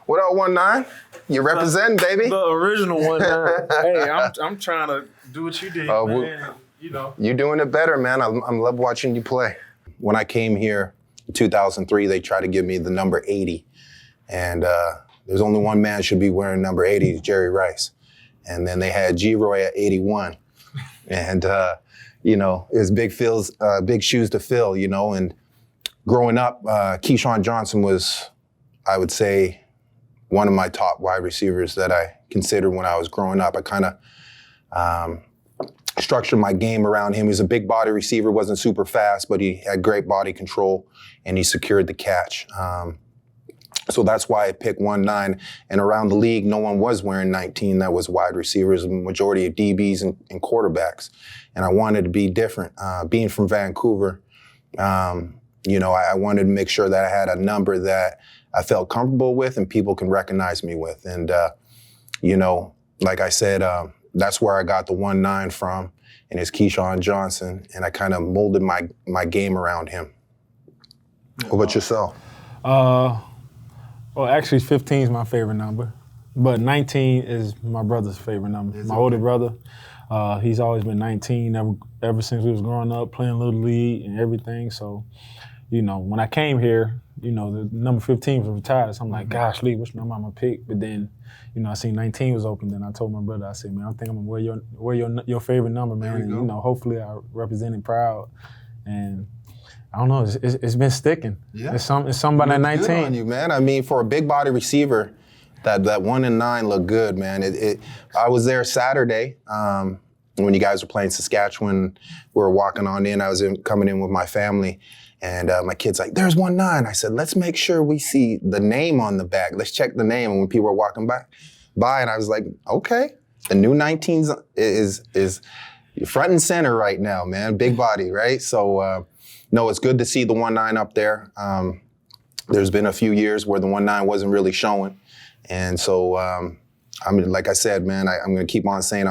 What up, 19? You representing, baby? The original 19. Hey, I'm trying to do what you did, man. You know. You're doing it better, man. I love watching you play. When I came here in 2003, they tried to give me the number 80. And there's only one man should be wearing number 80, Jerry Rice. And then they had G-Roy at 81. And, it was big shoes to fill, and growing up, Keyshawn Johnson was, I would say, one of my top wide receivers that I considered when I was growing up. I kind of structured my game around him. He was a big body receiver, wasn't super fast, but he had great body control, and he secured the catch. So that's why I picked 19. And around the league, no one was wearing 19 that was wide receivers, the majority of DBs and quarterbacks. And I wanted to be different. Being from Vancouver, I wanted to make sure that I had a number that I felt comfortable with and people can recognize me with. And, like I said, that's where I got the 19 from, and it's Keyshawn Johnson. And I kind of molded my game around him. What about yourself? Well, actually, 15 is my favorite number, but 19 is my brother's favorite number. My older brother, he's always been 19 ever since we was growing up, playing Little League and everything. So, when I came here, the number 15 was retired. So I'm like, gosh, Lee, which number I'm gonna pick? But then, I seen 19 was open. Then I told my brother, I said, man, I think I'm gonna wear your favorite number, man. And hopefully I represent it proud. And I don't know. It's been sticking. Yeah. It's somebody at 19. Good on you, man. I mean, for a big body receiver, that 19 looked good, man. I was there Saturday when you guys were playing Saskatchewan. We were walking on in. I was coming in with my family, and my kid's like, "There's 19." I said, "Let's make sure we see the name on the back. Let's check the name." And when people were walking by, and I was like, "Okay, the new 19 is front and center right now, man. Big body, right?" So. No, it's good to see the 19 up there. There's been a few years where the 19 wasn't really showing. And so, like I said, man, I'm going to keep on saying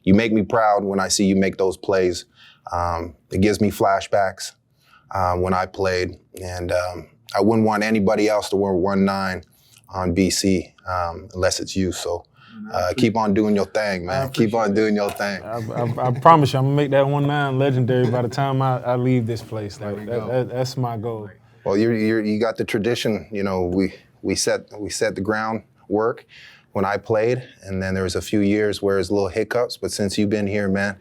you make me proud when I see you make those plays. It gives me flashbacks when I played. And I wouldn't want anybody else to wear 19 on BC unless it's you. So. Keep on doing your thing, man. Keep on doing your thing. I promise you, I'm gonna make that 19 legendary by the time I leave this place. Like that's my goal. Well, you got the tradition. We set the groundwork when I played, and then there was a few years where there's little hiccups. But since you've been here, man,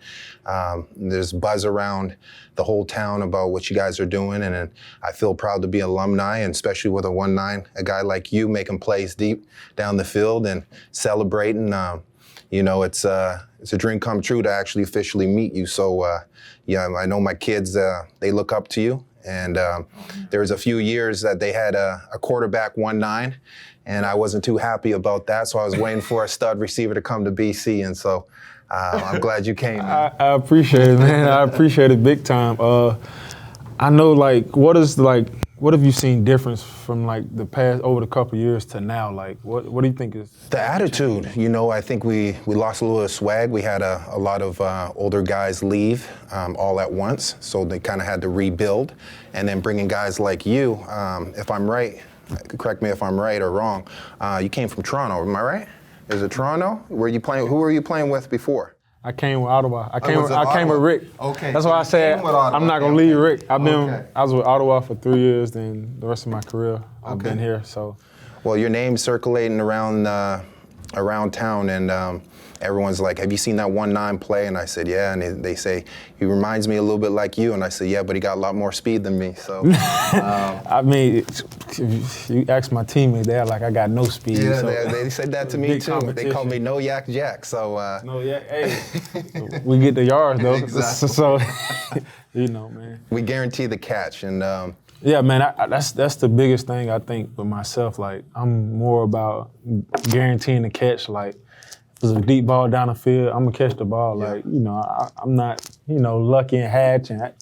there's buzz around the whole town about what you guys are doing, and I feel proud to be an alumni, and especially with a 19, a guy like you making plays deep down the field and celebrating. It's a dream come true to actually officially meet you. So, I know my kids, they look up to you. And there was a few years that they had a quarterback 19, and I wasn't too happy about that. So I was waiting for a stud receiver to come to BC, and so I'm glad you came. Man. I appreciate it, man. I appreciate it big time. I know, what have you seen difference from the past over the couple of years to now? What do you think is the attitude? I think we lost a little of swag. We had a lot of older guys leave all at once, so they kind of had to rebuild. And then bringing guys like you, if I'm right, correct me if I'm right or wrong. You came from Toronto, am I right? Is it Toronto? Who were you playing with before? I came with Ottawa. I came with Rick. Okay. That's why I said I'm not gonna leave Rick. I was with Ottawa for 3 years, then the rest of my career I've been here. So. Well, your name's circulating around town, and everyone's like, "Have you seen that 19 play?" And I said, "Yeah." And they say he reminds me a little bit like you, and I said, "Yeah, but he got a lot more speed than me." So. I mean, if you ask my teammates, they're like, I got no speed. Yeah, so. they said that to me too. They called me No Yak Jack. So. No Yak. Hey, we get the yards though. Exactly. So, man. We guarantee the catch, and. Yeah, man, that's the biggest thing I think with myself. I'm more about guaranteeing the catch. If there's a deep ball down the field, I'm gonna catch the ball. I'm not, lucky and hatch, and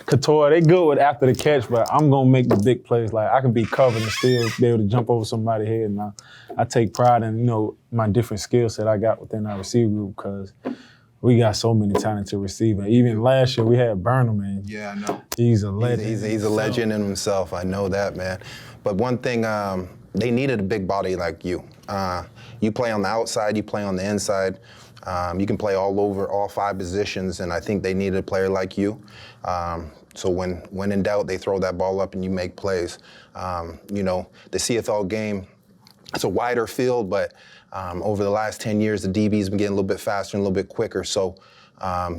Couture, they good with after the catch, but I'm gonna make the big plays. I can be covered and still be able to jump over somebody's head. And I take pride in, my different skill set I got within our receiver group, because we got so many talented receivers. Even last year we had Burnham, and yeah, I know. He's a legend. He's a legend in himself. I know that, man. But one thing they needed a big body like you. You play on the outside, you play on the inside. You can play all over, all 5 positions, and I think they needed a player like you. So when in doubt, they throw that ball up and you make plays. You know, the CFL game, it's a wider field, but over the last 10 years, the DB's been getting a little bit faster and a little bit quicker. So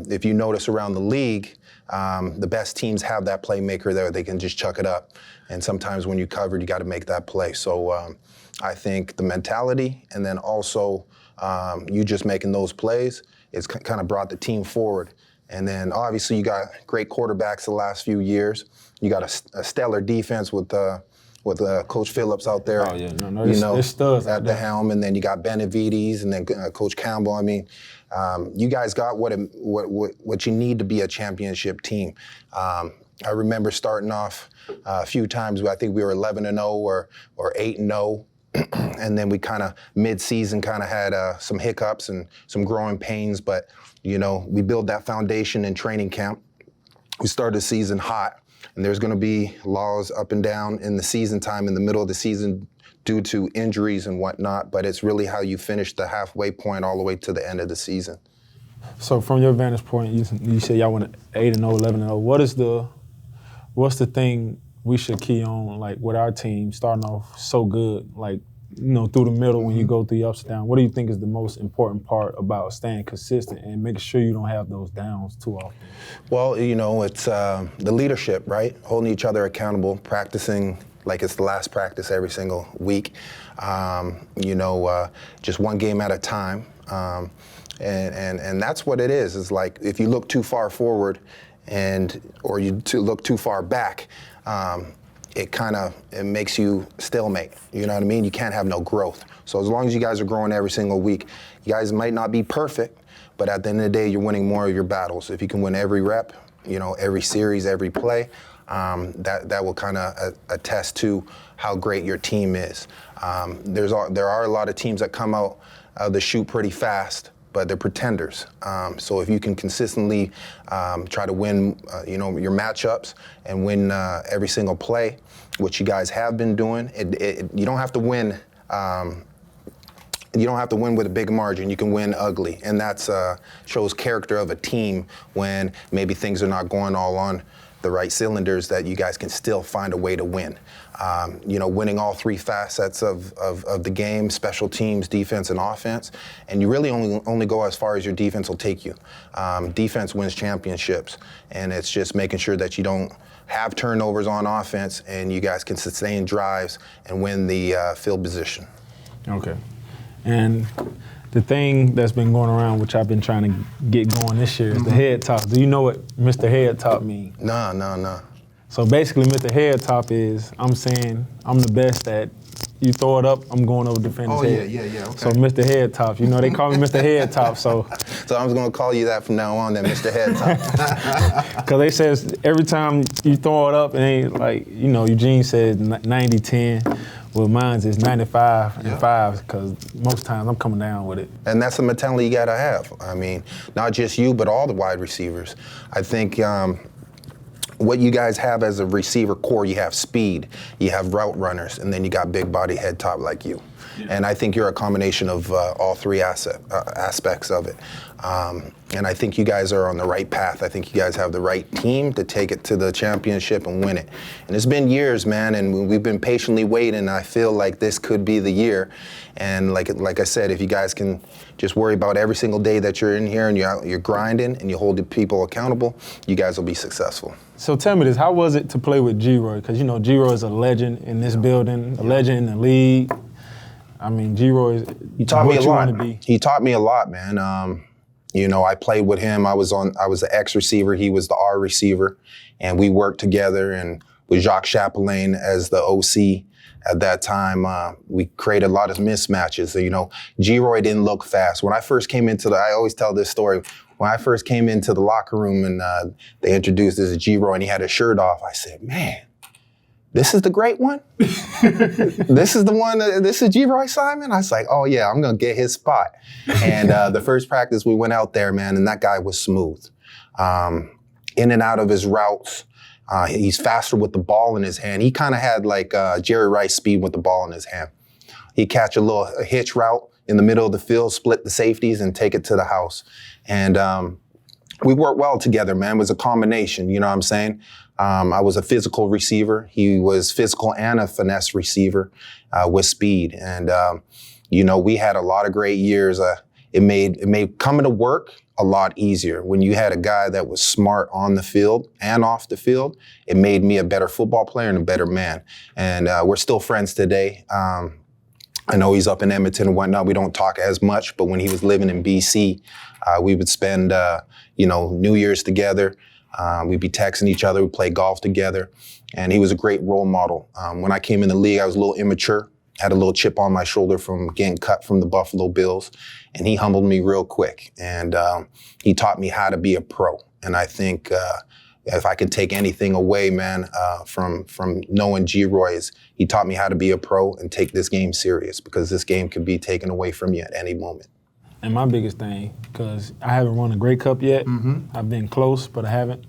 if you notice around the league, the best teams have that playmaker there. They can just chuck it up. And sometimes when you covered, you got to make that play. So I think the mentality and then also you just making those plays, it's kind of brought the team forward. And then obviously you got great quarterbacks the last few years. You got a stellar defense with Coach Phillips out there. Oh yeah, there's studs at the helm, and then you got Benavides, and then Coach Campbell. I mean, you guys got what you need to be a championship team. I remember starting off a few times. I think we were 11-0 or 8-0. And then we kind of mid-season kind of had some hiccups and some growing pains, but you know, we built that foundation in training camp. We started the season hot, and there's going to be laws up and down in the season time, in the middle of the season, due to injuries and whatnot. But it's really how you finish the halfway point all the way to the end of the season. So from your vantage point, you said y'all went 8-0, 11-0. What's the thing we should key on, like with our team starting off so good, like, you know, through the middle when you go through the ups and downs? What do you think is the most important part about staying consistent and making sure you don't have those downs too often? Well, you know, it's the leadership, right? Holding each other accountable, practicing like it's the last practice every single week. You know, just one game at a time. And that's what it is. It's like if you look too far forward or you look too far back, it makes you stalemate. You know what I mean? You can't have no growth. So as long as you guys are growing every single week, you guys might not be perfect, but at the end of the day, you're winning more of your battles. If you can win every rep, you know, every series, every play, that will kind of attest to how great your team is. There are a lot of teams that come out of the chute pretty fast, but they're pretenders. So if you can consistently try to win, you know, your matchups and win every single play, which you guys have been doing, you don't have to win. You don't have to win with a big margin. You can win ugly, and that shows character of a team when maybe things are not going all on the right cylinders, that you guys can still find a way to win. You know, winning all 3 facets of the game: special teams, defense, and offense. And you really only go as far as your defense will take you. Defense wins championships, and it's just making sure that you don't have turnovers on offense, and you guys can sustain drives and win the field position. Okay. And the thing that's been going around, which I've been trying to get going this year, is the head top. Do you know what Mr. Head Top means? No. So basically, Mr. Head Top is, I'm saying I'm the best at, you throw it up, I'm going over defender's head. Yeah, okay. So Mr. Head Top, you know, they call me Mr. Head Top, so. So I'm just gonna call you that from now on then, Mr. Head Top. Because they says every time you throw it up, it ain't like, you know, Eugene says 90-10. Well, mine is 95 and 5, because most times I'm coming down with it. And that's the mentality you gotta have. I mean, not just you, but all the wide receivers. I think what you guys have as a receiver core, you have speed, you have route runners, and then you got big body head top like you. Yeah. And I think you're a combination of all 3 aspects of it. And I think you guys are on the right path. I think you guys have the right team to take it to the championship and win it. And it's been years, man, and we've been patiently waiting. I feel like this could be the year. And like I said, if you guys can just worry about every single day that you're in here and you're grinding and you hold the people accountable, you guys will be successful. So tell me this, how was it to play with G-Roy? Because, you know, G-Roy is a legend in this building, a legend in the league. I mean, G-Roy is He taught me a lot. Be. He taught me a lot, man. You know, I played with him. I was the X receiver. He was the R receiver, and we worked together. And with Jacques Chapelain as the OC at that time, we created a lot of mismatches. So, you know, G-Roy didn't look fast. When I first came I always tell this story. When I first came into the locker room and they introduced this as G-Roy and he had his shirt off, I said, man, this is the great one? This is the one, this is G-Roy Simon? I was like, oh yeah, I'm gonna get his spot. And the first practice we went out there, man, and that guy was smooth. In and out of his routes, He's faster with the ball in his hand. He kind of had like Jerry Rice speed with the ball in his hand. He'd catch a hitch route in the middle of the field, split the safeties, and take it to the house. And we worked well together, man. It was a combination, you know what I'm saying? I was a physical receiver. He was physical and a finesse receiver with speed. And, you know, we had a lot of great years. It made coming to work a lot easier. When you had a guy that was smart on the field and off the field, it made me a better football player and a better man. And we're still friends today. I know he's up in Edmonton and whatnot. We don't talk as much, but when he was living in BC, we would spend, you know, New Year's together. We'd be texting each other. We'd play golf together. And he was a great role model. When I came in the league, I was a little immature, had a little chip on my shoulder from getting cut from the Buffalo Bills. And he humbled me real quick. And he taught me how to be a pro. And I think if I could take anything away, man, from knowing G-Roy, is he taught me how to be a pro and take this game serious, because this game could be taken away from you at any moment. And my biggest thing, because I haven't won a Grey Cup yet. Mm-hmm. I've been close, but I haven't.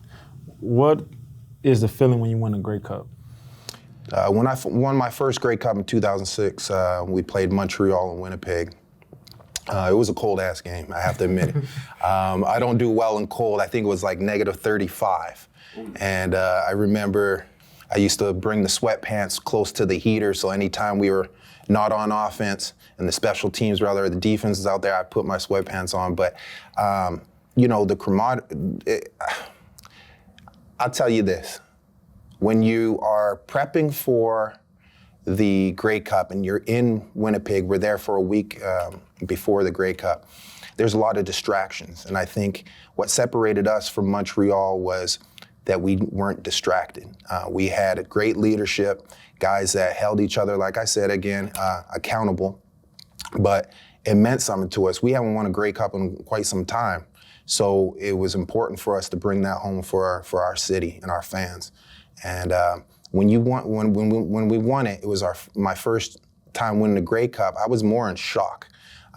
What is the feeling when you win a Grey Cup? When I won my first Grey Cup in 2006, we played Montreal and Winnipeg. It was a cold-ass game, I have to admit it. I don't do well in cold. I think it was like -35. And I remember I used to bring the sweatpants close to the heater, so anytime we were not on offense and the special teams, rather, the defense is out there, I put my sweatpants on. But, you know, the camaraderie, I'll tell you this. When you are prepping for the Grey Cup and you're in Winnipeg, we're there for a week before the Grey Cup, there's a lot of distractions. And I think what separated us from Montreal was that we weren't distracted. We had a great leadership, guys that held each other, like I said, again, accountable. But it meant something to us. We haven't won a Grey Cup in quite some time. So it was important for us to bring that home for our city and our fans. And when we won it, it was my first time winning the Grey Cup. I was more in shock.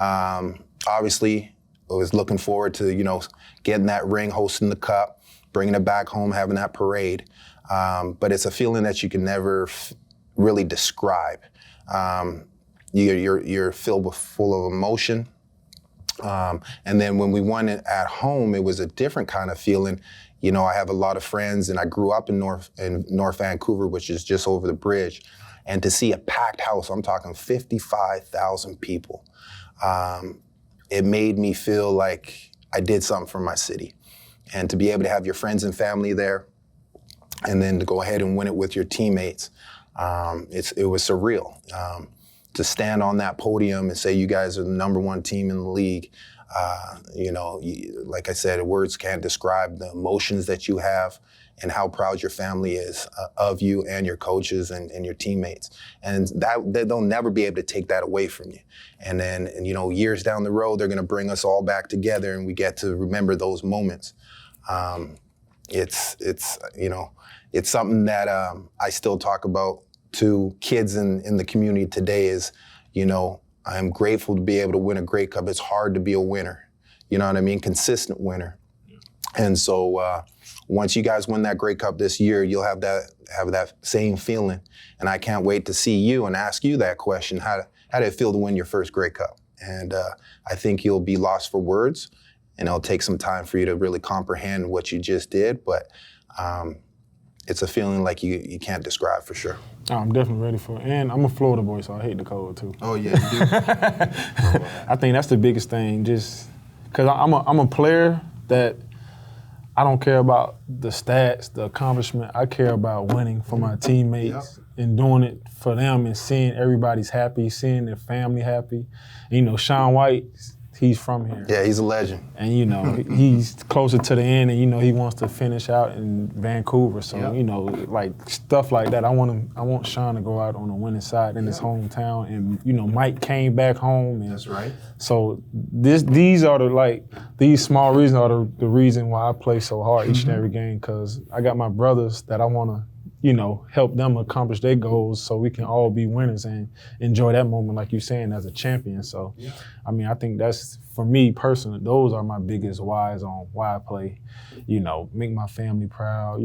Obviously, I was looking forward to, you know, getting that ring, hosting the cup, bringing it back home, having that parade. But it's a feeling that you can never really describe. You're filled full of emotion. And then when we won it at home, it was a different kind of feeling. You know, I have a lot of friends, and I grew up in North Vancouver, which is just over the bridge. And to see a packed house, I'm talking 55,000 people, it made me feel like I did something for my city. And to be able to have your friends and family there, and then to go ahead and win it with your teammates, it was surreal. To stand on that podium and say you guys are the #1 team in the league, you know, like I said, words can't describe the emotions that you have and how proud your family is of you and your coaches and your teammates. And they'll never be able to take that away from you. And then, you know, years down the road, they're going to bring us all back together, and we get to remember those moments. It's you know, it's something that I still talk about to kids in the community today is, you know, I'm grateful to be able to win a Grey Cup. It's hard to be a winner. You know what I mean? Consistent winner. And so once you guys win that Grey Cup this year, you'll have that same feeling. And I can't wait to see you and ask you that question. How did it feel to win your first Grey Cup? And I think you'll be lost for words, and it'll take some time for you to really comprehend what you just did. But it's a feeling like you can't describe for sure. Oh, I'm definitely ready for it. And I'm a Florida boy, so I hate the cold too. Oh, yeah, you do? I think that's the biggest thing, just because I'm a player that I don't care about the stats, the accomplishment. I care about winning for my teammates and doing it for them and seeing everybody's happy, seeing their family happy. And, you know, Shaun White, he's from here. Yeah, he's a legend. And, you know, he's closer to the end, and, you know, he wants to finish out in Vancouver. So, you know, like stuff like that. I want Shaun to go out on the winning side in his hometown. And, you know, Mike came back home. And that's right. So these are these small reasons are the reason why I play so hard each and every game, because I got my brothers that I want to help them accomplish their goals so we can all be winners and enjoy that moment, like you're saying, as a champion. So, I mean, I think that's, for me personally, those are my biggest whys on why I play. Make my family proud,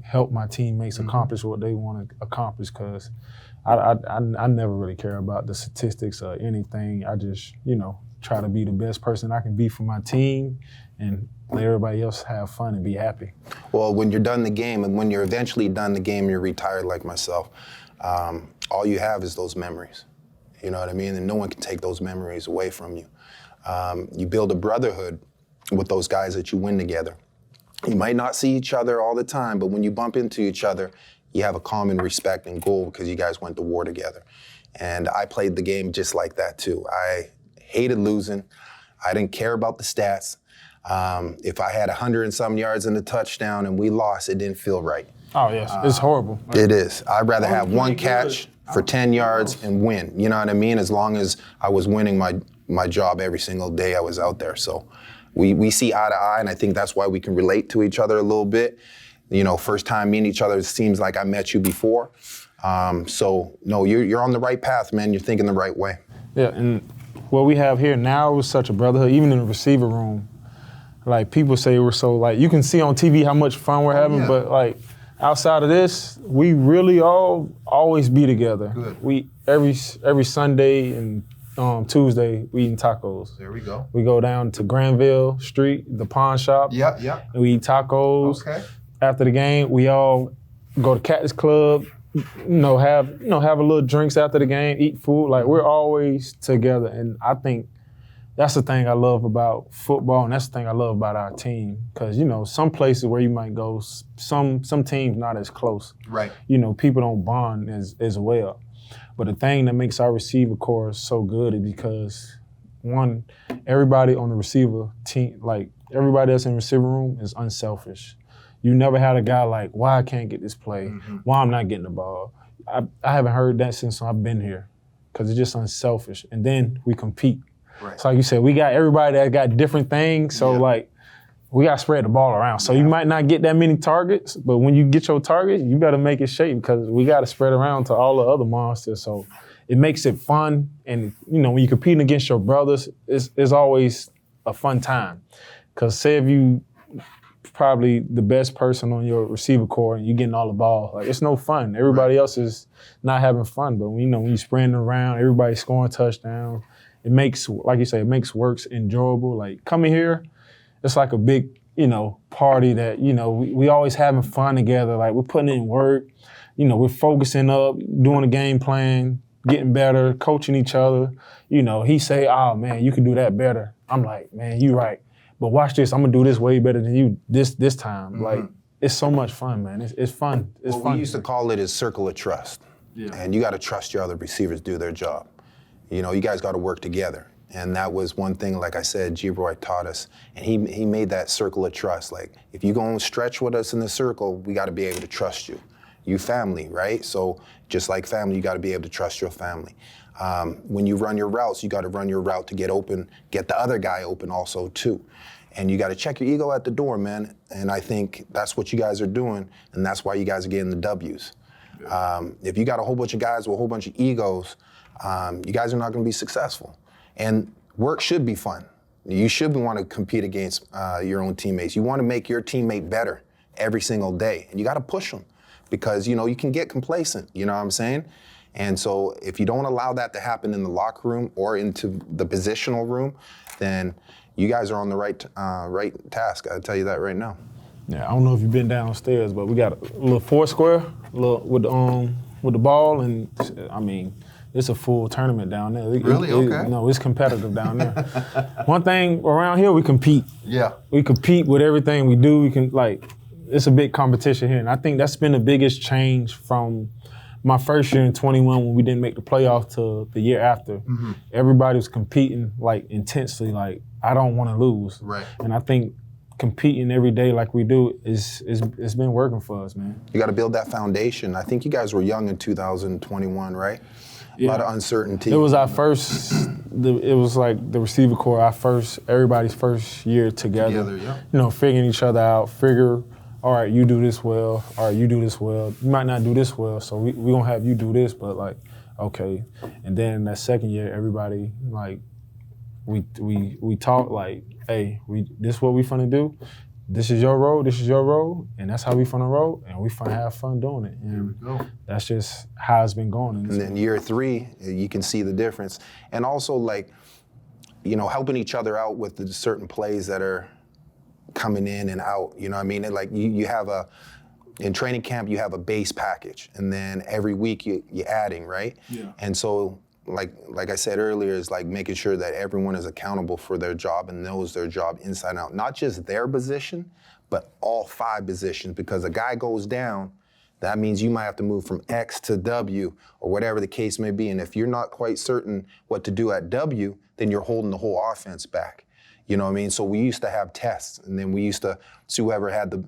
help my teammates accomplish what they want to accomplish, because I never really care about the statistics or anything. I just, try to be the best person I can be for my team and let everybody else have fun and be happy. Well, when you're done the game, and when you're eventually done the game, you're retired like myself, all you have is those memories. You know what I mean? And no one can take those memories away from you. You build a brotherhood with those guys that you win together. You might not see each other all the time, but when you bump into each other, you have a common respect and goal because you guys went to war together. And I played the game just like that too. I hated losing. I didn't care about the stats. If I had 100 and some yards in the touchdown and we lost, it didn't feel right. Oh, yes. It's horrible. It is. I'd rather have one catch for 10 yards and win. You know what I mean? As long as I was winning my job every single day I was out there. So we see eye to eye, and I think that's why we can relate to each other a little bit. First time meeting each other, it seems like I met you before. So, no, you're on the right path, man. You're thinking the right way. Yeah, and what we have here now is such a brotherhood, even in the receiver room. Like, people say we're so, like, you can see on TV how much fun we're having, but, like, outside of this, we really always be together. Good. We every Sunday and Tuesday, we eating tacos. There we go. We go down to Granville Street, the pawn shop. Yeah. And we eat tacos. Okay. After the game, we all go to Cactus Club, have a little drinks after the game, eat food. Like, we're always together. And I think that's the thing I love about football, and that's the thing I love about our team. Because, some places where you might go, some teams not as close. Right. People don't bond as well. But the thing that makes our receiver corps so good is because, one, everybody on the receiver team, like everybody that's in the receiver room is unselfish. You never had a guy like, why I can't get this play, why I'm not getting the ball. I haven't heard that since I've been here, because it's just unselfish. And then we compete. Right. So like you said, we got everybody that got different things, so like, we got to spread the ball around. So you might not get that many targets, but when you get your target, you better make it shape, because we got to spread around to all the other monsters. So it makes it fun. And, when you're competing against your brothers, it's always a fun time. Because say if you probably the best person on your receiver corps and you getting all the ball, like, it's no fun. Everybody else is not having fun. But, when you spreading around, everybody scoring touchdowns, it makes, like you say, it makes works enjoyable. Like, coming here, it's like a big, party that, we always having fun together. Like, we're putting in work, we're focusing up, doing a game plan, getting better, coaching each other. He say, oh, man, you can do that better. I'm like, man, you right. But watch this, I'm gonna do this way better than you this time. Like, it's so much fun, man. It's fun. It's fun. We used to call it a circle of trust. Yeah. And you got to trust your other receivers do their job. You guys got to work together. And that was one thing, like I said, G-Roy taught us. And he made that circle of trust. Like, if you're going to stretch with us in the circle, we got to be able to trust you. You family, right? So just like family, you got to be able to trust your family. When you run your routes, you got to run your route to get open, get the other guy open also too. And you got to check your ego at the door, man. And I think that's what you guys are doing, and that's why you guys are getting the W's. If you got a whole bunch of guys with a whole bunch of egos, you guys are not going to be successful. And work should be fun. You should want to compete against your own teammates. You want to make your teammate better every single day, and you got to push them, because you can get complacent. You know what I'm saying? And so if you don't allow that to happen in the locker room or into the positional room, then you guys are on the right task. I'll tell you that right now. Yeah, I don't know if you've been downstairs, but we got a little Foursquare with the ball, and I mean, it's a full tournament down there. Really? Okay. No, it's competitive down there. One thing around here, we compete. Yeah. We compete with everything we do. We can, like, it's a big competition here, and I think that's been the biggest change from my first year in 21 when we didn't make the playoff to the year after. Mm-hmm. Everybody was competing, like, intensely, like, I don't want to lose. Right. And I think competing every day like we do it's been working for us, man. You got to build that foundation. I think you guys were young in 2021, right? Yeah. A lot of uncertainty. It was our first, it was like the receiver corps, everybody's first year together. Yeah. Figuring each other out, all right, you do this well, all right, you do this well. You might not do this well, so we gonna have you do this, but like, okay. And then that second year, everybody like, we talk like, hey, this is what we finna do. This is your role, and that's how we finna roll, and we finna have fun doing it. And that's just how it's been going. And then year 3, you can see the difference. And also like, you know, helping each other out with the certain plays that are coming in and out. You know what I mean? And like you have in training camp, you have a base package, and then every week you're adding, right? Yeah. And so like I said earlier, is like making sure that everyone is accountable for their job and knows their job inside and out. Not just their position, but all 5 positions, because a guy goes down, that means you might have to move from X to W or whatever the case may be. And if you're not quite certain what to do at W, then you're holding the whole offense back. You know what I mean? So we used to have tests, and then we used to see whoever had the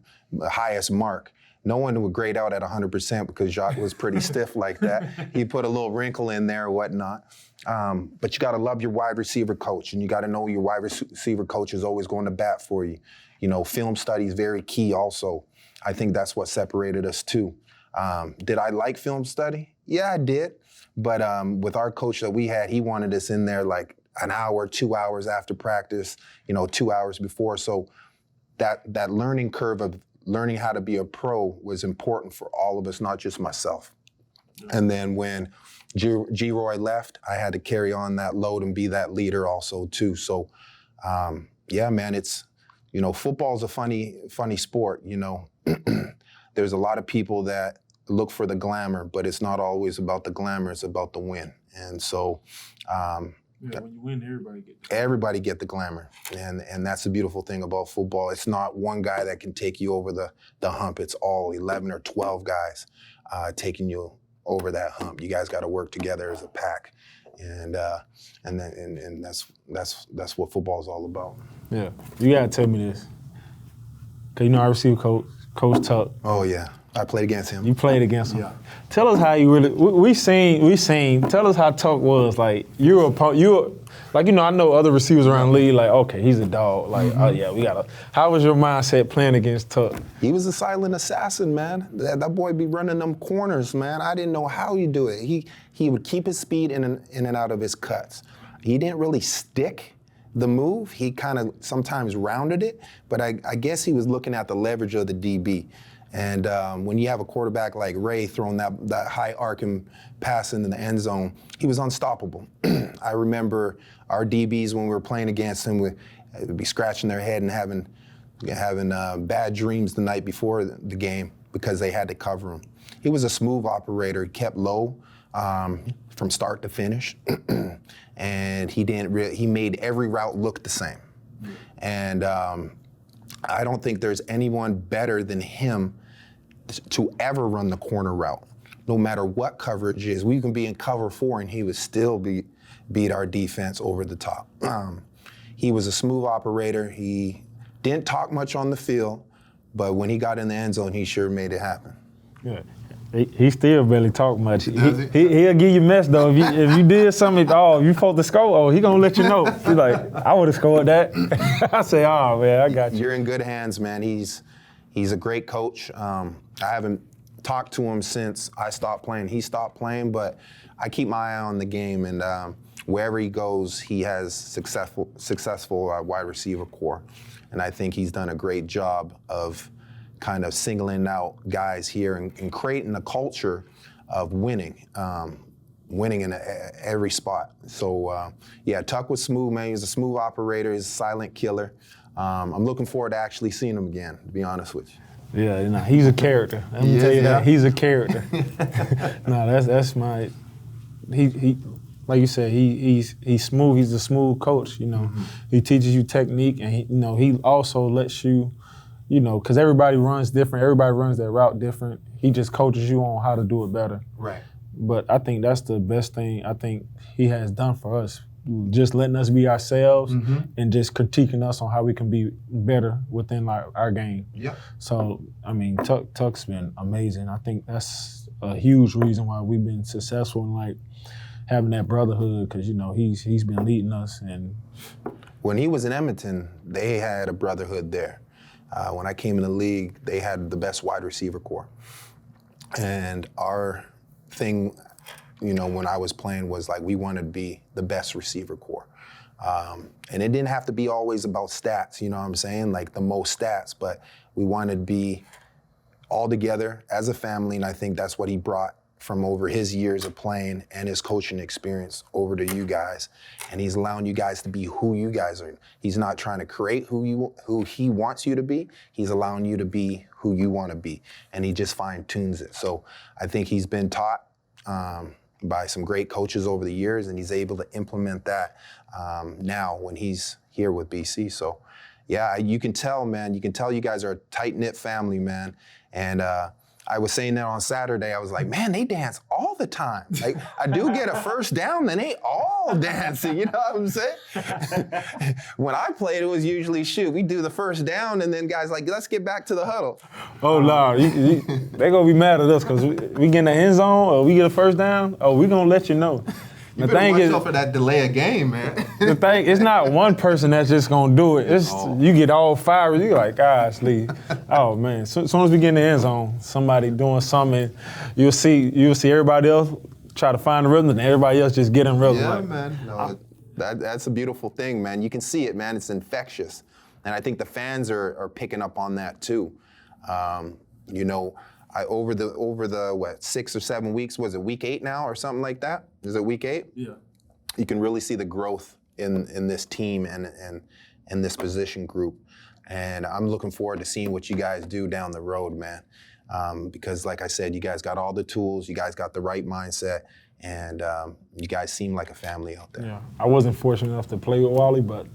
highest mark. No one would grade out at 100% because Jacques was pretty stiff like that. He put a little wrinkle in there or whatnot. But you got to love your wide receiver coach, and you got to know your wide receiver coach is always going to bat for you. You know, film study is very key also. I think that's what separated us too. Did I like film study? Yeah, I did. But with our coach that we had, he wanted us in there like an hour, 2 hours after practice, you know, 2 hours before. So that learning curve of learning how to be a pro was important for all of us, not just myself. And then when G-Roy left, I had to carry on that load and be that leader also too. So yeah, man, it's, you know, football's a funny sport, you know. There's a lot of people that look for the glamour, but it's not always about the glamour, it's about the win. And so when you win, everybody get the glamour, and that's the beautiful thing about football. It's not one guy that can take you over the hump. It's all 11 or 12 guys taking you over that hump. You guys got to work together as a pack, and that's what football is all about. Yeah, you gotta tell me this, cause you know I receive Coach Tuck. Oh yeah, I played against him. You played against him. Yeah. Tell us how you really. We seen. Tell us how Tuck was. Like you're like, you know, I know other receivers around the league. Like, okay, he's a dog. Like, oh yeah, we gotta. How was your mindset playing against Tuck? He was a silent assassin, man. That boy be running them corners, man. I didn't know how he do it. He would keep his speed in and out of his cuts. He didn't really stick the move. He kind of sometimes rounded it, but I guess he was looking at the leverage of the DB. And when you have a quarterback like Ray throwing that high arcing pass into the end zone, he was unstoppable. I remember our DBs when we were playing against him would be scratching their head and having bad dreams the night before the game because they had to cover him. He was a smooth operator. He kept low from start to finish, and he made every route look the same. And I don't think there's anyone better than him to ever run the corner route, no matter what coverage is. We can be in cover 4 and he would still beat our defense over the top. He was a smooth operator. He didn't talk much on the field, but when he got in the end zone, he sure made it happen. Yeah. He still barely talk much. He'll give you mess though. If you did something, if you supposed to score, he gonna let you know. He's like, I would have scored that. I say, oh man, I got you. You're in good hands, man. He's a great coach. I haven't talked to him since I stopped playing. He stopped playing, but I keep my eye on the game, and wherever he goes, he has successful wide receiver core, and I think he's done a great job of kind of singling out guys here and creating a culture of winning in every spot. So yeah, Tuck was smooth, man. He was a smooth operator. He's a silent killer. I'm looking forward to actually seeing him again, to be honest with you. Yeah, no, he's a character. Let me tell you that. He's a character. No, that's my. He like you said, he's smooth. He's a smooth coach. You know, he teaches you technique, and he also lets you. You know, because everybody runs different. Everybody runs their route different. He just coaches you on how to do it better. Right. But I think that's the best thing I think he has done for us. Just letting us be ourselves and just critiquing us on how we can be better within our game. Yeah. So, I mean, Tuck's been amazing. I think that's a huge reason why we've been successful in having that brotherhood, because he's been leading us. And when he was in Edmonton, they had a brotherhood there. When I came in the league, they had the best wide receiver core. And our thing, when I was playing was like we wanted to be the best receiver core. And it didn't have to be always about stats, you know what I'm saying? Like the most stats, but we wanted to be all together as a family, and I think that's what he brought from over his years of playing and his coaching experience over to you guys. And he's allowing you guys to be who you guys are. He's not trying to create who he wants you to be. He's allowing you to be who you want to be. And he just fine-tunes it. So I think he's been taught by some great coaches over the years, and he's able to implement that now when he's here with BC. So yeah, you can tell, man. You can tell you guys are a tight-knit family, man. And I was saying that on Saturday. I was like, man, they dance all the time. Like, I do get a first down, then they all dancing, you know what I'm saying? When I played, it was usually, we do the first down, and then guys like, let's get back to the huddle. Oh, no, they going to be mad at us because we get in the end zone or we get a first down, we going to let you know. You better watch out for that delay of game, man. The thing, it's not one person that's just gonna do it. It's you get all fired. You're like, gosh, Lee. Oh man. So, as soon as we get in the end zone, somebody doing something, you'll see everybody else try to find the rhythm, and everybody else just get in rhythm. Yeah, like, man. No, that's a beautiful thing, man. You can see it, man. It's infectious, and I think the fans are picking up on that too. Over the what 6 or 7 weeks, was it week 8 now or something like that? Is it week 8? Yeah. You can really see the growth in this team and this position group. And I'm looking forward to seeing what you guys do down the road, man. Because like I said, you guys got all the tools, you guys got the right mindset, and you guys seem like a family out there. Yeah. I wasn't fortunate enough to play with Wally, but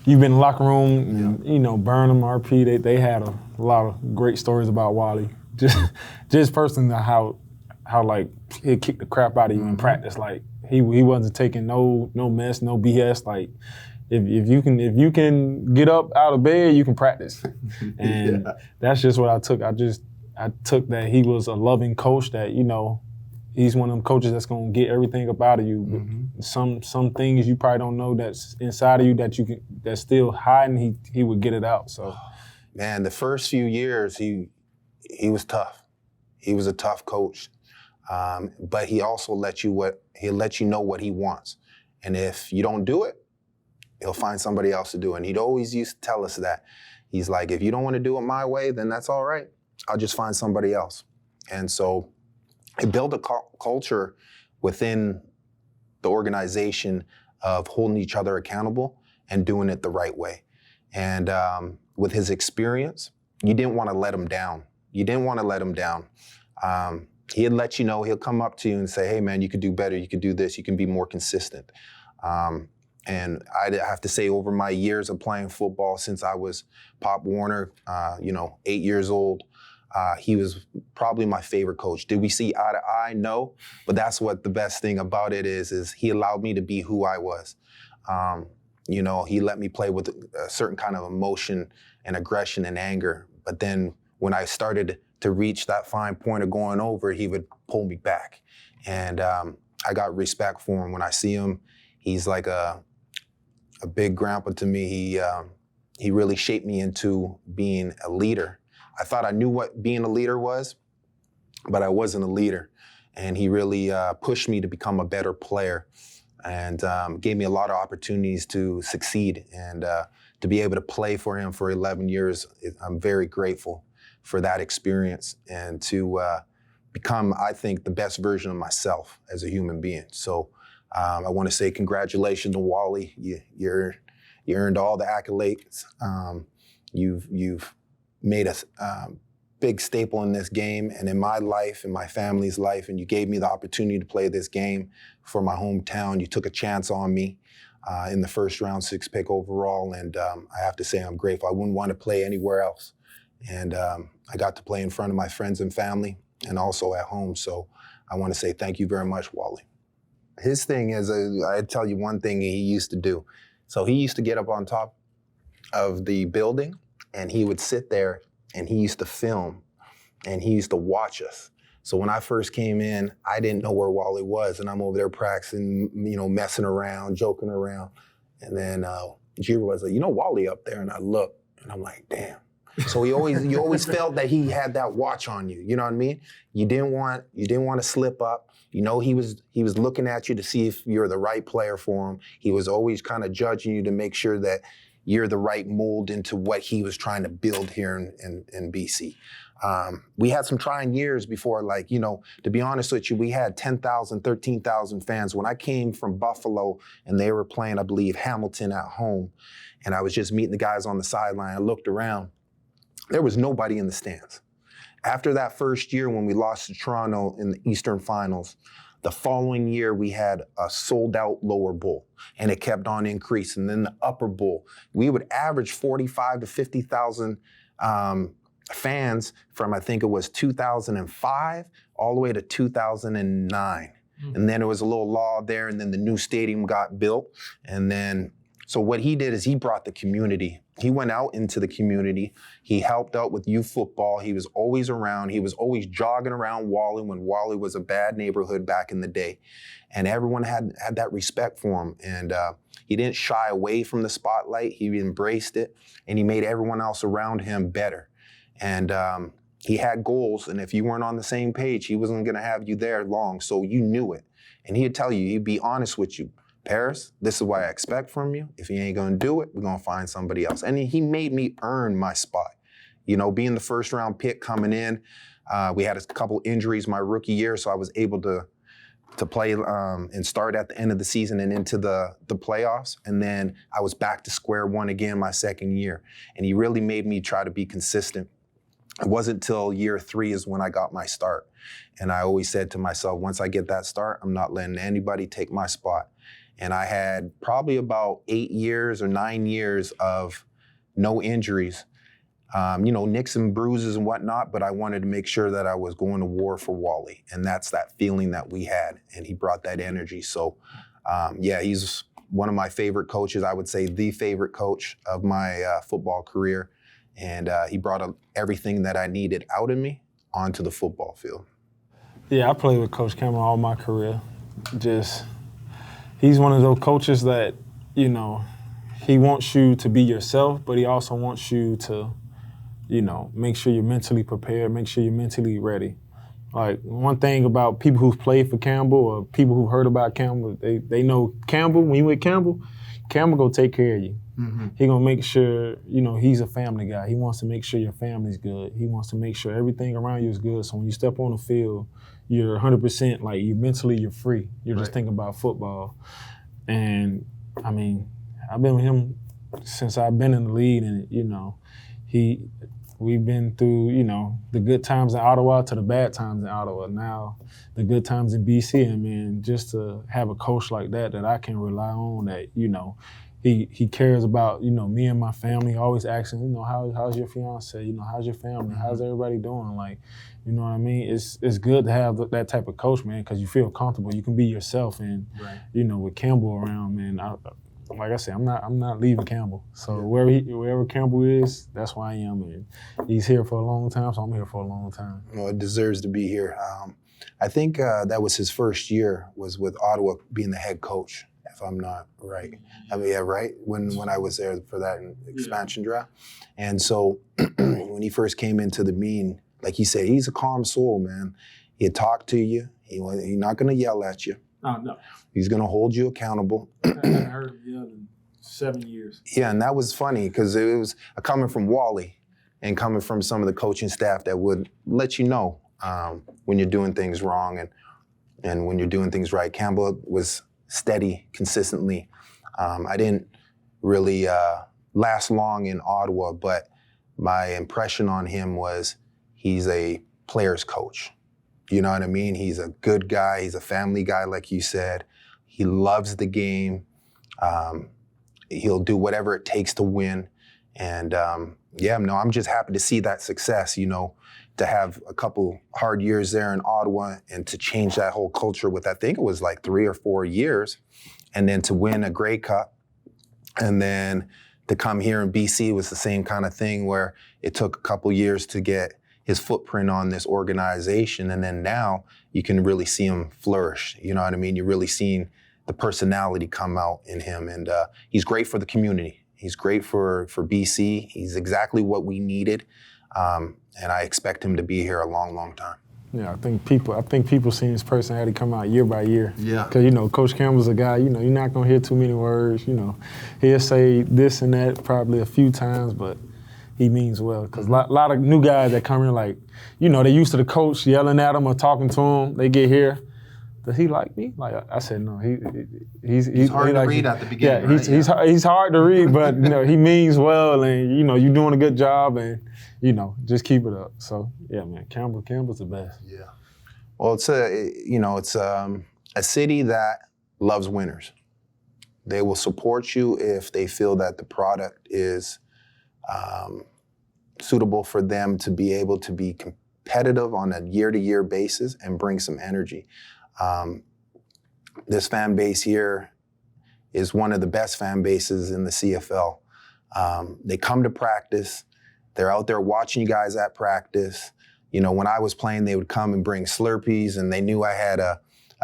you've been in the locker room, and, Burnham, RP, they had a lot of great stories about Wally. Just personally, how like he'd kick the crap out of you in practice. Like he wasn't taking no mess, no BS. Like if you can get up out of bed, you can practice. And that's just what I took. I took that he was a loving coach. That he's one of them coaches that's gonna get everything up out of you. Mm-hmm. Some things you probably don't know that's inside of you that's still hiding. He would get it out. So, man, the first few years he was tough. He was a tough coach, but he also he'll let you know what he wants. And if you don't do it, he'll find somebody else to do it. And he'd always used to tell us that. He's like, if you don't want to do it my way, then that's all right. I'll just find somebody else. And so it built a culture within the organization of holding each other accountable and doing it the right way. And with his experience, you didn't want to let him down. You didn't want to let him down. He'd let you know, he'll come up to you and say, hey man, you could do better, you could do this, you can be more consistent. And I have to say, over my years of playing football, since I was Pop Warner, 8 years old, he was probably my favorite coach. Did we see eye to eye? No, but that's what the best thing about it is he allowed me to be who I was. He let me play with a certain kind of emotion and aggression and anger, but then when I started to reach that fine point of going over, he would pull me back. And I got respect for him. When I see him, he's like a big grandpa to me. He really shaped me into being a leader. I thought I knew what being a leader was, but I wasn't a leader. And he really pushed me to become a better player and gave me a lot of opportunities to succeed. And to be able to play for him for 11 years, I'm very grateful for that experience and to become, I think, the best version of myself as a human being. So I want to say congratulations to Wally. You earned all the accolades. You've made a big staple in this game and in my life, in my family's life, and you gave me the opportunity to play this game for my hometown. You took a chance on me in the first round, 6th pick overall, and I have to say I'm grateful. I wouldn't want to play anywhere else. And I got to play in front of my friends and family and also at home. So I want to say thank you very much, Wally. His thing is, I tell you one thing he used to do. So he used to get up on top of the building and he would sit there and he used to film and he used to watch us. So when I first came in, I didn't know where Wally was, and I'm over there practicing, messing around, joking around. And then Jiro was like, Wally up there, and I look and I'm like, damn. So you always felt that he had that watch on you. You know what I mean? You didn't want to slip up. You know, he was looking at you to see if you're the right player for him. He was always kind of judging you to make sure that you're the right mold into what he was trying to build here in BC. We had some trying years before, like, you know, to be honest with you, we had 10,000, 13,000 fans. When I came from Buffalo and they were playing, I believe, Hamilton at home, and I was just meeting the guys on the sideline, I looked around. There was nobody in the stands. After that first year when we lost to Toronto in the Eastern Finals, the following year we had a sold-out lower bowl, and it kept on increasing. Then the upper bowl, we would average 45 to 50,000 fans from, I think it was 2005 all the way to 2009. And then there was a little law there, and then the new stadium got built, and then so what he did is he brought the community. He went out into the community. He helped out with youth football. He was always around. He was always jogging around Wally when Wally was a bad neighborhood back in the day. And everyone had that respect for him. And he didn't shy away from the spotlight. He embraced it, and he made everyone else around him better. And he had goals, and if you weren't on the same page, he wasn't gonna have you there long, so you knew it. And he'd tell you, he'd be honest with you. Paris, this is what I expect from you. If you ain't gonna do it, we're gonna find somebody else. And he made me earn my spot. You know, being the first round pick coming in, we had a couple injuries my rookie year, so I was able to play and start at the end of the season and into the playoffs. And then I was back to square one again my second year. And he really made me try to be consistent. It wasn't till year 3 is when I got my start. And I always said to myself, once I get that start, I'm not letting anybody take my spot. And I had probably about 8 years or 9 years of no injuries, you know, nicks and bruises and whatnot, but I wanted to make sure that I was going to war for Wally. And that's that feeling that we had. And he brought that energy. So, yeah, he's one of my favorite coaches. I would say the favorite coach of my football career. And he brought everything that I needed out of me onto the football field. Yeah, I played with Coach Cameron all my career. He's one of those coaches that, you know, he wants you to be yourself, but he also wants you to, you know, make sure you're mentally prepared, make sure you're mentally ready. Like, one thing about people who've played for Campbell or people who've heard about Campbell, they know Campbell, when you with Campbell gonna take care of you. Mm-hmm. He gonna make sure, you know, he's a family guy. He wants to make sure your family's good. He wants to make sure everything around you is good. So when you step on the field, you're 100%, like, you're free. You're just thinking about football. And, I mean, I've been with him since I've been in the league, and, you know, we've been through, you know, the good times in Ottawa to the bad times in Ottawa. Now, the good times in BC, and, man, just to have a coach like that I can rely on, that, you know, he cares about, you know, me and my family, always asking, you know, how's your fiance? You know, how's your family? How's everybody doing? Like, you know what I mean? It's good to have that type of coach, man, because you feel comfortable. You can be yourself. And, you know, with Campbell around, man, like I said, I'm not leaving Campbell. So wherever Campbell is, that's where I am. And he's here for a long time, so I'm here for a long time. Well, it deserves to be here. I think that was his first year, was with Ottawa being the head coach, if I'm not right. I mean, yeah, right? When I was there for that expansion draft. And so when he first came into the meeting, like he said, he's a calm soul, man. He'll talk to you. He's not going to yell at you. No. He's going to hold you accountable. I haven't heard him yell in 7 years. Yeah, and that was funny because it was coming from Wally and coming from some of the coaching staff that would let you know when you're doing things wrong and when you're doing things right. Campbell was steady consistently. I didn't really last long in Ottawa, but my impression on him was he's a player's coach. You know what I mean? He's a good guy. He's a family guy, like you said. He loves the game. He'll do whatever it takes to win. And I'm just happy to see that success, you know, to have a couple hard years there in Ottawa and to change that whole culture with, I think it was like 3 or 4 years, and then to win a Grey Cup. And then to come here in BC was the same kind of thing where it took a couple years to get his footprint on this organization. And then now you can really see him flourish. You know what I mean? You're really seeing the personality come out in him. And he's great for the community. He's great for BC. He's exactly what we needed, and I expect him to be here a long, long time. Yeah, I think people seeing his personality come out year by year. Yeah. Because, Coach Campbell's a guy, you're not going to hear too many words. He'll say this and that probably a few times, but he means well. Because a lot of new guys that come in, like, they used to the coach yelling at them or talking to him. They get here. Does he like me? Like I said, no. He's hard to read at the beginning. Yeah, he's hard to read, but he means well, and you're doing a good job, and just keep it up. So yeah, man, Campbell's the best. Yeah. Well, it's a city that loves winners. They will support you if they feel that the product is suitable for them to be able to be competitive on a year-to-year basis and bring some energy. This fan base here is one of the best fan bases in the CFL. They come to practice. They're out there watching you guys at practice. When I was playing, they would come and bring Slurpees, and they knew I had a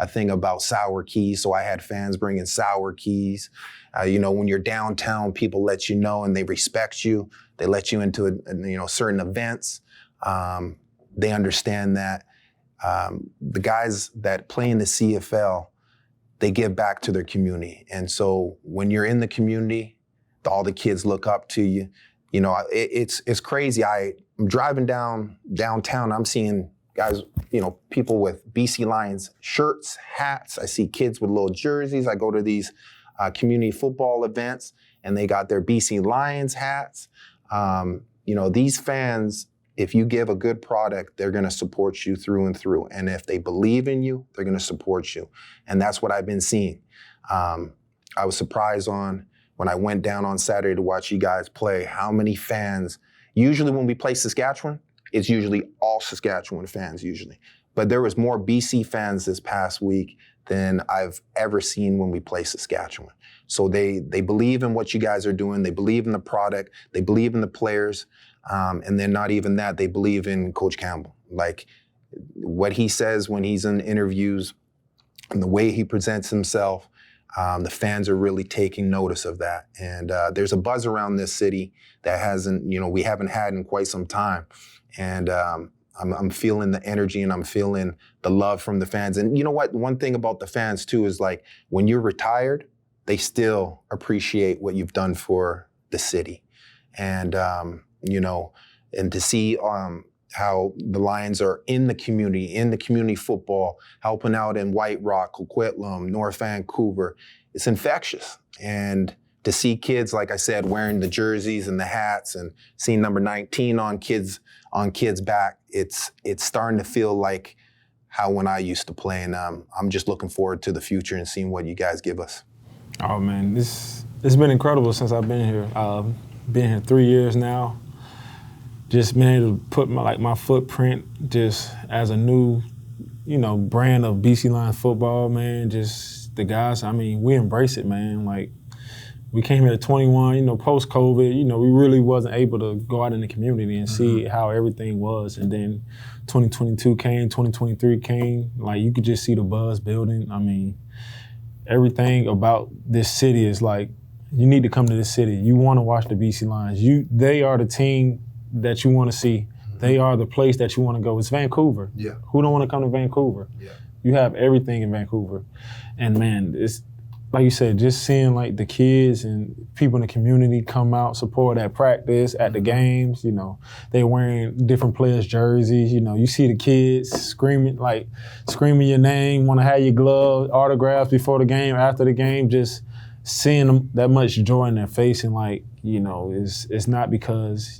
thing about sour keys, so I had fans bringing sour keys. When you're downtown, people let you know, and they respect you. They let you into certain events. They understand that the guys that play in the CFL, they give back to their community. And so when you're in the community, all the kids look up to you. It's crazy. I'm driving downtown, I'm seeing guys, people with BC Lions shirts, hats. I see kids with little jerseys. I go to these community football events, and they got their BC Lions hats. These fans, if you give a good product, they're going to support you through and through. And if they believe in you, they're going to support you. And that's what I've been seeing. I was surprised when I went down on Saturday to watch you guys play, how many fans. Usually when we play Saskatchewan, it's usually all Saskatchewan fans usually. But there was more BC fans this past week than I've ever seen when we play Saskatchewan. So they believe in what you guys are doing. They believe in the product. They believe in the players. And then not even that, they believe in Coach Campbell. Like what he says when he's in interviews and the way he presents himself, the fans are really taking notice of that. And there's a buzz around this city that we haven't had in quite some time. And I'm feeling the energy, and I'm feeling the love from the fans. And you know what? One thing about the fans too is, like, when you're retired, they still appreciate what you've done for the city. And and to see how the Lions are in the community football, helping out in White Rock, Coquitlam, North Vancouver, it's infectious. And to see kids, like I said, wearing the jerseys and the hats, and seeing number 19 on kids' back, it's starting to feel like how when I used to play. And I'm just looking forward to the future and seeing what you guys give us. Oh man, it's been incredible since I've been here. Been here 3 years now. Just been able to put my footprint just as a new, brand of BC Lions football, man. Just the guys, we embrace it, man. Like, we came here at 21, post-COVID, we really wasn't able to go out in the community and see how everything was. And then 2022 came, 2023 came, like, you could just see the buzz building. Everything about this city is like, you need to come to this city. You want to watch the BC Lions. They are the team that you want to see. They are the place that you want to go. It's Vancouver. Yeah. Who don't want to come to Vancouver? Yeah. You have everything in Vancouver. And man, it's like you said, just seeing like the kids and people in the community come out, support at practice, at the games, they're wearing different players' jerseys, you see the kids screaming your name, want to have your glove, autographs before the game, after the game, just seeing them, that much joy in their face. And it's not because,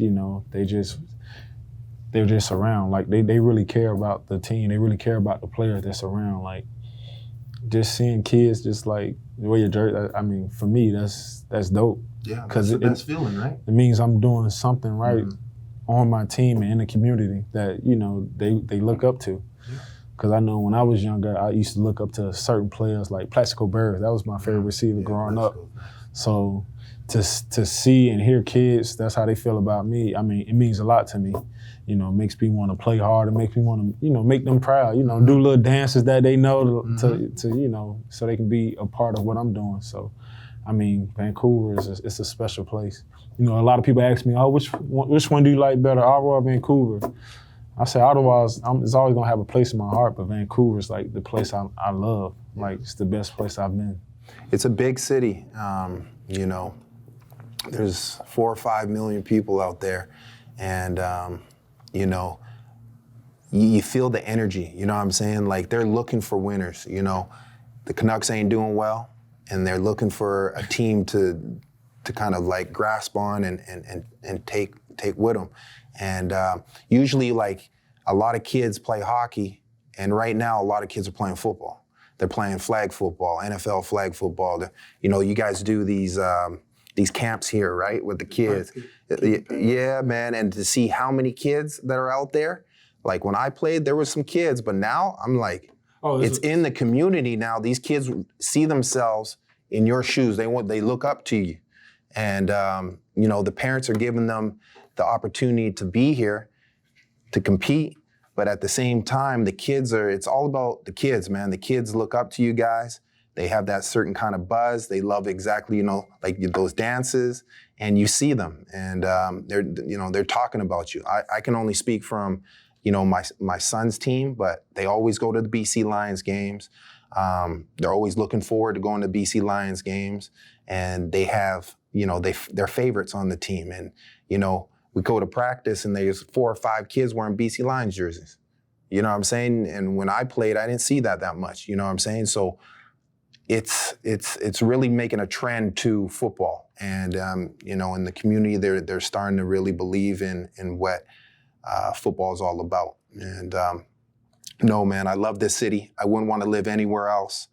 they're just around. Like, they really care about the team. They really care about the players that's around. Like, just seeing kids just like wear your jersey, for me, that's dope. Yeah, that's the best feeling, right? It means I'm doing something right on my team and in the community that, they look up to. Because I know when I was younger, I used to look up to certain players like Plaxico Burress. That was my favorite receiver growing up. So to see and hear kids, that's how they feel about me. It means a lot to me. It makes me want to play hard. It makes me want to, make them proud. Do little dances that they know to so they can be a part of what I'm doing. So, I mean, Vancouver it's a special place. You know, a lot of people ask me, "Oh, which one do you like better, Ottawa or Vancouver?" I say Ottawa it's always gonna have a place in my heart, but Vancouver is like the place I love. Like it's the best place I've been. It's a big city. You know, there's 4 or 5 million people out there, and you know, you feel the energy. You know what I'm saying? Like they're looking for winners. You know, the Canucks ain't doing well, and they're looking for a team to kind of like grasp on and take with them. And usually, like, a lot of kids play hockey, and right now, a lot of kids are playing football. They're playing flag football, NFL flag football. You know, you guys do these camps here, right, with the kids. Yeah, man, and to see how many kids that are out there. Like, when I played, there was some kids, but now, I'm like, it's in the community now. These kids see themselves in your shoes. They look up to you. And, you know, the parents are giving them the opportunity to be here, to compete, but at the same time, it's all about the kids, man. The kids look up to you guys. They have that certain kind of buzz. They love exactly, you know, like those dances, and you see them, and they're talking about you. I can only speak from, you know, my son's team, but they always go to the BC Lions games. They're always looking forward to going to BC Lions games, and they have, you know, they're favorites on the team, and you know. We go to practice and there's 4 or 5 kids wearing BC Lions jerseys. You know what I'm saying? And when I played, I didn't see that much. You know what I'm saying? So it's really making a trend to football. And, you know, in the community, they're starting to really believe in what football is all about. And no, man, I love this city. I wouldn't want to live anywhere else.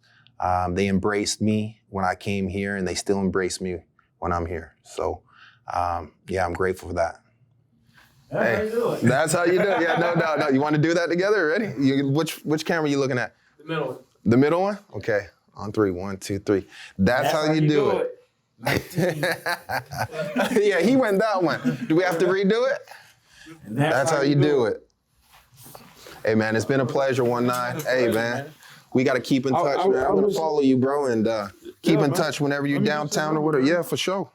They embraced me when I came here, and they still embrace me when I'm here. So, yeah, I'm grateful for that. That's how you do it. That's how you do it. Yeah, no. You want to do that together? Ready? Which camera are you looking at? The middle one. The middle one? Okay. On 3. 1, 2, 3. That's how you do it. Yeah, he went that one. Do we have to redo it? That's how you do it. Hey, man, it's been a pleasure, 1-9. Hey, man. We got to keep in touch, man. I'm going to follow you, bro, and keep in touch whenever you're downtown or whatever. Yeah, for sure.